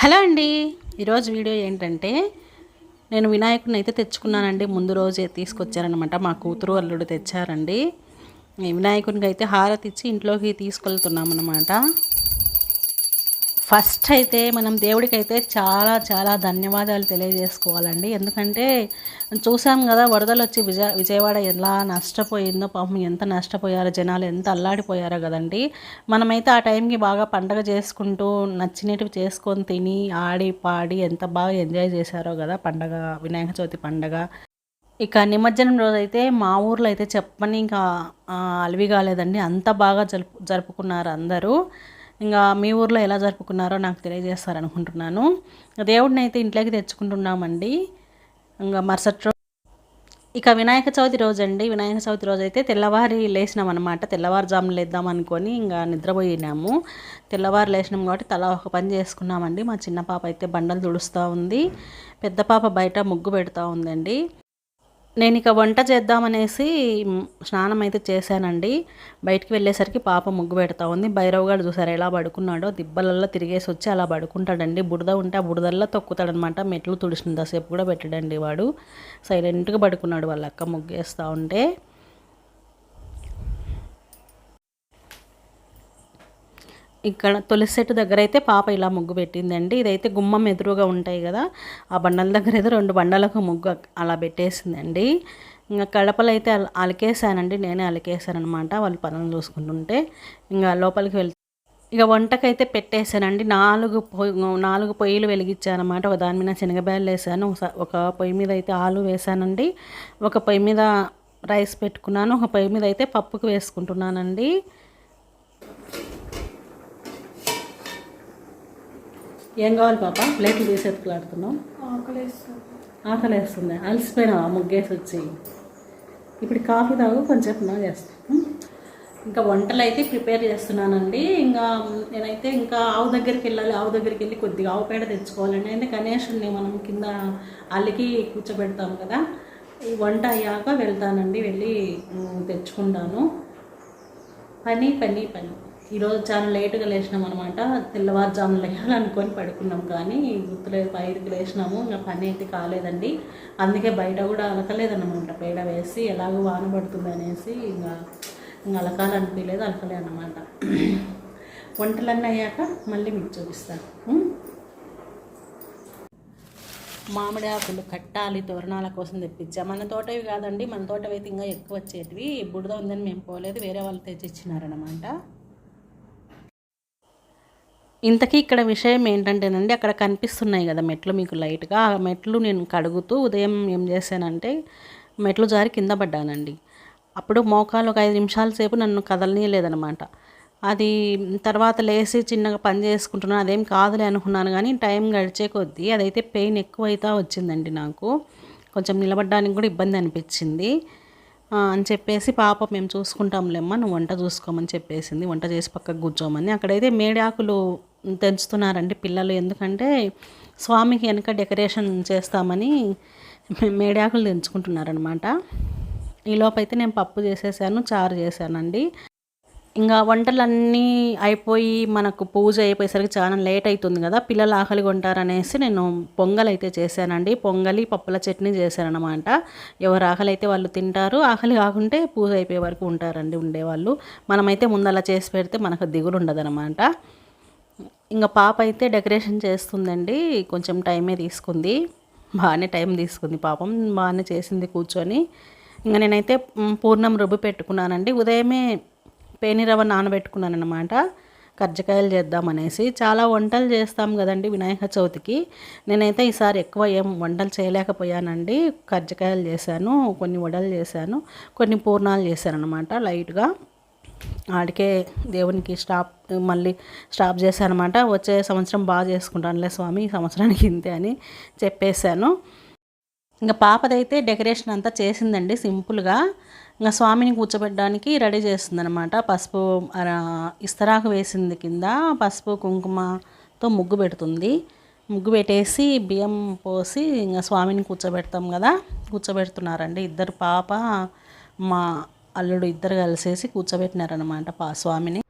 Hello అండి. ఈరోజు video ఏంటంటే నేను వినాయకుడిని అయితే తెచ్చుకున్నానండి. ముందు రోజే తీసుకొచ్చారనమాట. మా కూతురు అల్లుడు తెచ్చారండి. ఈ వినాయకునికి అయితే హారతి ఇచ్చి ఇంట్లోకి తీసుకెళ్తున్నాం అనమాట. ఫస్ట్ అయితే మనం దేవుడికైతే చాలా చాలా ధన్యవాదాలు తెలియజేసుకోవాలండి. ఎందుకంటే చూసాం కదా, వరదలు వచ్చి విజయవాడ ఎలా నష్టపోయిందో, పాపం ఎంత నష్టపోయారో, జనాలు ఎంత అల్లాడిపోయారో కదండి. మనమైతే ఆ టైంకి బాగా పండగ చేసుకుంటూ నచ్చినవి చేసుకొని తిని ఆడి పాడి ఎంత బాగా ఎంజాయ్ చేశారో కదా పండగ, వినాయక చవితి పండగ. ఇక నిమజ్జనం రోజైతే మా ఊర్లో అయితే చెప్పని ఇంకా అలివి కాలేదండి. అంత బాగా జరుపుకున్నారు అందరూ. ఇంకా మీ ఊర్లో ఎలా జరుపుకున్నారో నాకు తెలియజేస్తారనుకుంటున్నాను. దేవుడిని అయితే ఇంట్లోకి తెచ్చుకుంటున్నామండి. ఇంకా మరుసటి రోజు ఇక వినాయక చవితి రోజు అండి. వినాయక చవితి రోజు అయితే తెల్లవారి లేచినాం అనమాట. తెల్లవారుజామున లేద్దాం అనుకొని ఇంకా నిద్రపోయినాము. తెల్లవారు లేచినాం కాబట్టి తలా ఒక పని చేసుకున్నామండి. మా చిన్న పాప అయితే బండలు తుడుస్తూ ఉంది, పెద్ద పాప బయట ముగ్గు పెడతా ఉందండి. నేను ఇక వంట చేద్దామనేసి స్నానం అయితే చేశానండి. బయటికి వెళ్ళేసరికి పాప ముగ్గు పెడతా ఉంది. భైరవ్ గారు చూసారు ఎలా పడుకున్నాడో, దిబ్బలల్లో తిరిగేసి వచ్చి అలా పడుకుంటాడండి. బురద ఉంటే ఆ బురదల్లో తొక్కుతాడనమాట. మెట్లు తుడిచినంతసేపు కూడా పెట్టడండి వాడు. సైలెంట్గా పడుకున్నాడు వాళ్ళ అక్క ముగ్గేస్తూ ఉంటే. ఇక్కడ తులసి చెట్టు దగ్గర అయితే పాప ఇలా ముగ్గు పెట్టిందండి. ఇదైతే గుమ్మం ఎదురుగా ఉంటాయి కదా, ఆ బండల దగ్గర అయితే 2 బండలకు ముగ్గు అలా పెట్టేసిందండి. ఇంకా కడపలు అయితే అలికేసానండి, నేనే అలికేసాను అనమాట. వాళ్ళు పనులు చూసుకుంటుంటే ఇంకా లోపలికి ఇక వంటకైతే పెట్టేశానండి. 4 పొయ్యిలు వెలిగించానమాట. ఒక దాని మీద శనగబ్యాలు వేసాను, ఒక పొయ్యి మీద అయితే ఆలు వేసానండి, ఒక పొయ్యి మీద రైస్ పెట్టుకున్నాను, ఒక పొయ్యి మీద అయితే పప్పుకు వేసుకుంటున్నానండి. ఏం కావాలి పాప? ప్లేట్లు తీసి ఎత్తుకులాడుతున్నావు? ఆకలేస్తుంది. అలసిపోయినావా ముగ్గేసి వచ్చి? ఇప్పుడు కాఫీ తాగు, కొంచెం నా చేస్తాను. ఇంకా వంటలు అయితే ప్రిపేర్ చేస్తున్నానండి. ఇంకా నేనైతే ఇంకా ఆవు దగ్గరికి వెళ్ళాలి. ఆవు దగ్గరికి వెళ్ళి కొద్దిగా ఆవు పేడ తెచ్చుకోవాలండి. అయితే గణేషుని మనం కింద అల్లికి కూర్చోబెడతాం కదా, ఈ వంట అయ్యాక వెళ్తానండి. వెళ్ళి తెచ్చుకుంటాను. పని ఈరోజు చాలా లేటుగా లేచినాం అనమాట. తెల్లవారుజామున లేయాలనుకొని పడుకున్నాం, కానీ గుర్తులేదు. 5కి లేచినాము. ఇంకా పని అయితే కాలేదండి. అందుకే బయట కూడా అలకలేదన్నమాట. పేడ వేసి ఎలాగో వాన పడుతుంది అనేసి ఇంకా అలకాలనిపించలేదు, అలకలే అన్నమాట. వంటలన్నీ అయ్యాక మళ్ళీ మీకు చూపిస్తాను. మామిడి ఆకులు కట్టాలి, తోరణాల కోసం తెప్పించాం. మన తోటవి కాదండి, మన తోటవి అయితే ఇంకా ఎక్కువ వచ్చేటివి. బుడద ఉందని మేము పోలేదు, వేరే వాళ్ళు తెచ్చిచ్చినారనమాట. ఇంతకీ ఇక్కడ విషయం ఏంటంటేనండి, అక్కడ కనిపిస్తున్నాయి కదా మెట్లు మీకు లైట్గా, ఆ మెట్లు నేను కడుగుతూ ఉదయం ఏం చేశానంటే మెట్లు జారి కింద పడ్డానండి. అప్పుడు మోకాలు ఒక 5 నిమిషాల సేపు నన్ను కదలనీయలేదనమాట. అది తర్వాత లేచి చిన్నగా పని చేసుకుంటున్నాను, అదేం కాదులే అనుకున్నాను. కానీ టైం గడిచే కొద్దీ అదైతే పెయిన్ ఎక్కువైతే వచ్చిందండి. నాకు కొంచెం నిలబడడానికి కూడా ఇబ్బంది అనిపించింది. అని చెప్పేసి పాప మేము చూసుకుంటాంలేమ్మా, నువ్వు వంట చూసుకోమని చెప్పేసింది. వంట చేసి పక్కకు కూర్చోమని. అక్కడైతే మేడాకులు తెంచుతున్నారండి పిల్లలు. ఎందుకంటే స్వామికి వెనక డెకరేషన్ చేస్తామని మేడాకులు తెంచుకుంటున్నారనమాట. ఈలోపైతే నేను పప్పు చేసేసాను, చారు చేశానండి. ఇంకా వంటలన్నీ అయిపోయి మనకు పూజ అయిపోయేసరికి చాలా లేట్ అవుతుంది కదా, పిల్లలు ఆకలి కొంటారనేసి నేను పొంగల్ అయితే చేశానండి. పొంగలి పప్పుల చట్నీ చేశానన్నమాట. ఎవరు ఆకలి అయితే వాళ్ళు తింటారు, ఆకలి కాకుంటే పూజ అయిపోయే వరకు ఉంటారండి ఉండేవాళ్ళు. మనమైతే ముందు అలా చేసి పెడితే మనకు దిగులు ఉండదన్నమాట. ఇంకా పాప అయితే డెకరేషన్ చేస్తుందండి. కొంచెం టైమే తీసుకుంది, బాగానే టైం తీసుకుంది పాపం, బాగానే చేసింది కూర్చొని. ఇంకా నేనైతే పూర్ణం రుబ్బి పెట్టుకున్నానండి. ఉదయమే పేనిరవ్వ నానబెట్టుకున్నాను అనమాట, కజ్జికాయలు చేద్దామనేసి. చాలా వంటలు చేస్తాం కదండి వినాయక చవితికి. నేనైతే ఈసారి ఎక్కువ ఏం వంటలు చేయలేకపోయానండి. కజ్జికాయలు చేశాను, కొన్ని వడలు చేశాను, కొన్ని పూర్ణాలు చేశాను అనమాట. లైట్గా ఆడికే దేవునికి మళ్ళీ స్టాప్ చేశాను అనమాట. వచ్చే సంవత్సరం బాగా చేసుకుంటానులే స్వామి, ఈ సంవత్సరానికి ఇంతే అని చెప్పేశాను. ఇంకా పాపదైతే డెకరేషన్ అంతా చేసిందండి సింపుల్గా. ఇంకా స్వామిని కూర్చోబెట్టడానికి రెడీ చేస్తుందనమాట. పసుపు ఇస్తరాకు వేసింది, కింద పసుపు కుంకుమతో ముగ్గు పెడుతుంది. ముగ్గు పెట్టేసి బియ్యం పోసి ఇంకా స్వామిని కూర్చోబెడతాం కదా, కూర్చోబెడుతున్నారండి. ఇద్దరు పాప మా అల్లుడు ఇద్దరు కలిసేసి కూర్చోబెట్టినారనమాట స్వామిని.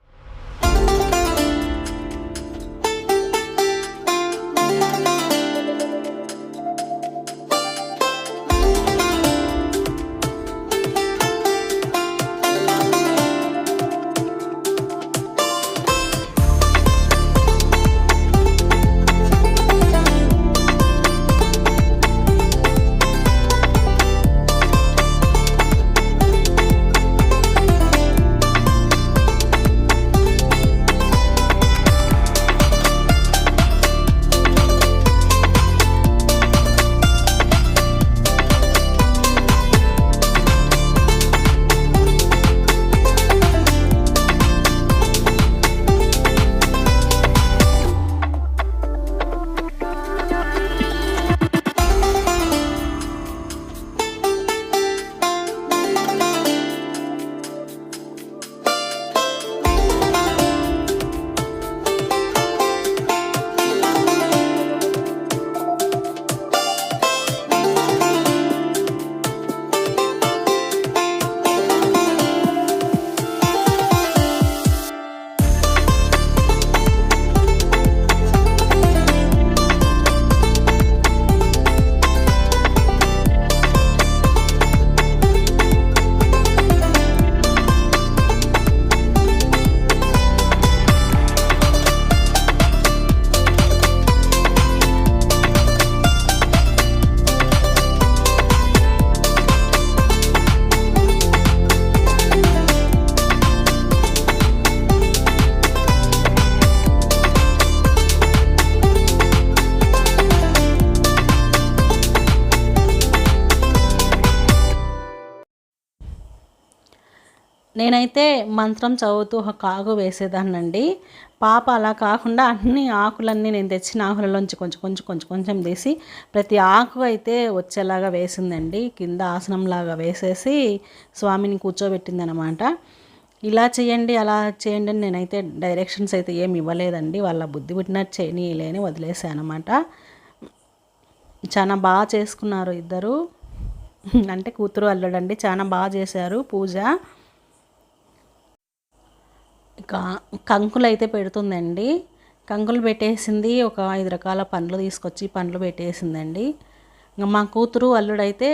నేనైతే మంత్రం చదువుతూ ఒక కాగు వేసేదాన్నండి. పాప అలా కాకుండా అన్ని ఆకులన్నీ నేను తెచ్చిన ఆకులలోంచి కొంచెం కొంచెం కొంచెం కొంచెం తీసి ప్రతి ఆకు అయితే వచ్చేలాగా వేసిందండి. కింద ఆసనంలాగా వేసేసి స్వామిని కూర్చోబెట్టిందనమాట. ఇలా చేయండి అలా చేయండి అని నేనైతే డైరెక్షన్స్ అయితే ఏమి ఇవ్వలేదండి. వాళ్ళ బుద్ధి పుట్టినట్టు చేయనీయలే అని వదిలేసాను అనమాట. చాలా బాగా చేసుకున్నారు ఇద్దరు, అంటే కూతురు అల్లుడండి. చాలా బాగా చేశారు పూజ. కంకులు అయితే పెడుతుందండి. కంకులు పెట్టేసింది. ఒక 5 రకాల పండ్లు తీసుకొచ్చి పండ్లు పెట్టేసిందండి. ఇంకా మా కూతురు అల్లుడైతే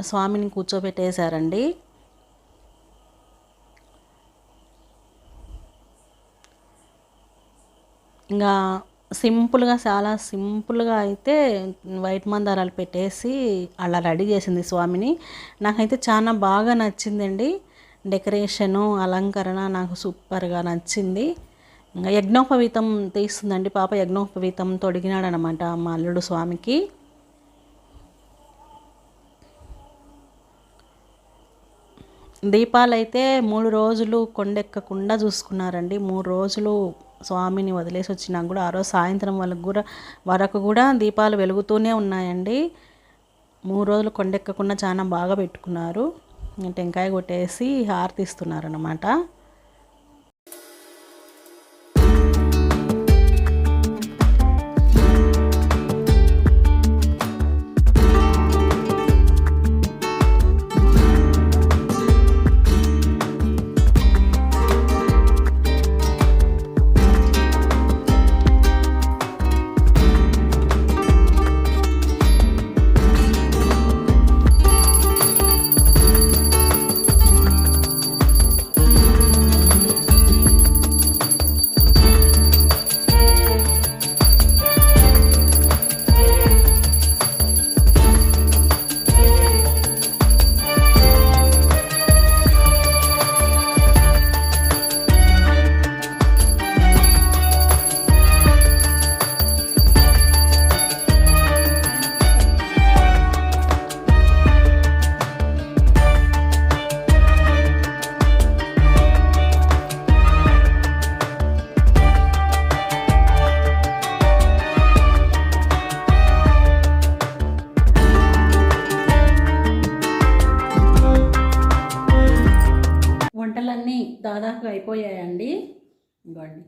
స్వామిని కూర్చోబెట్టేశారండి. ఇంకా సింపుల్గా, చాలా సింపుల్గా అయితే వైట్ మందారాలు పెట్టేసి అలా రెడీ చేసింది స్వామిని. నాకైతే చాలా బాగా నచ్చిందండి. డెకరేషను, అలంకరణ నాకు సూపర్గా నచ్చింది. ఇంకా యజ్ఞోపవీతం తీస్తుందండి పాప. యజ్ఞోపవీతం తొడిగినాడనమాట మా అల్లుడు స్వామికి. దీపాలైతే 3 రోజులు కొండెక్కకుండా చూసుకున్నారండి. 3 రోజులు స్వామిని వదిలేసి వచ్చినాక కూడా ఆ రోజు సాయంత్రం వరకు కూడా దీపాలు వెలుగుతూనే ఉన్నాయండి. 3 రోజులు కొండెక్కకుండా చాలా బాగా పెట్టుకున్నారు. టెంకాయ కొట్టేసి హారతి ఇస్తున్నారన్నమాట. వంటలన్నీ దాదాపు అయిపోయాయండి. ఇవ్వండి.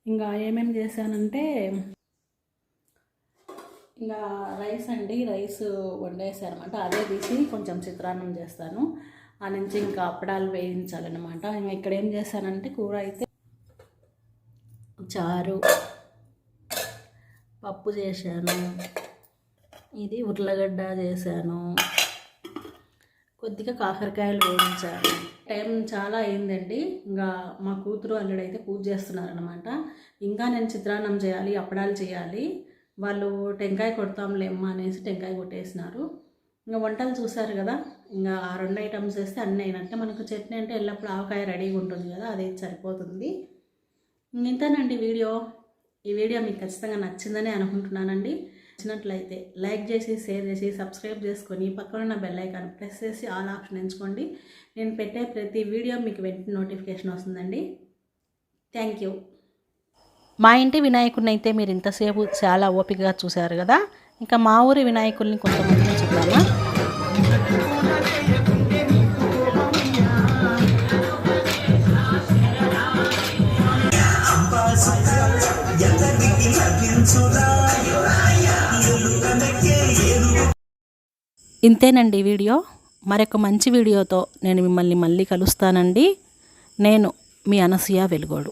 ఇంకా ఏమేమి చేశానంటే, ఇంకా రైస్ అండి, రైస్ వండేసానమాట. అదే తీసి కొంచెం చిత్రాన్నం చేస్తాను. ఆ నుంచి ఇంకా అప్పడాలు వేయించాలన్నమాట. ఇంకా ఇక్కడ ఏం చేశానంటే, కూర అయితే చారు, పప్పు చేశాను, ఇది ఉర్లగడ్డ చేశాను, కొద్దిగా కాకరకాయలు వేయించాను. టైం చాలా అయిందండి. ఇంకా మా కూతురు అల్లుడైతే పూజ చేస్తున్నారనమాట. ఇంకా నేను చిత్రాన్నం చేయాలి, అప్పడాలు చేయాలి. వాళ్ళు టెంకాయ కొడతాంలేమ్మా అనేసి టెంకాయ కొట్టేసినారు. ఇంకా వంటలు చూసారు కదా. ఇంకా ఆ 2 ఐటమ్స్ వేస్తే అన్నీ అయినట్టే. మనకు చట్నీ అంటే ఎల్లప్పుడు ఆవకాయ రెడీగా ఉంటుంది కదా, అది సరిపోతుంది. ఇంతేనండి వీడియో. ఈ వీడియో మీకు ఖచ్చితంగా నచ్చిందని అనుకుంటున్నానండి. నచ్చినట్లయితే లైక్ చేసి, షేర్ చేసి, సబ్స్క్రైబ్ చేసుకొని పక్కన బెల్ ఐకాన్ ప్రెస్ చేసి ఆల్ ఆప్షన్ ఎంచుకోండి. నేను పెట్టే ప్రతి వీడియో మీకు వెంటనే నోటిఫికేషన్ వస్తుందండి. Thank you. మా ఇంటి వినాయకుడిని అయితే మీరు ఇంతసేపు చాలా ఓపికగా చూశారు కదా. ఇంకా మా ఊరి వినాయకుల్ని కొంతమందిని చూద్దామా. ఇంతేనండి వీడియో. మరొక మంచి వీడియోతో నేను మిమ్మల్ని మళ్ళీ కలుస్తానండి. నేను మీ అనసూయ వెలుగోడు.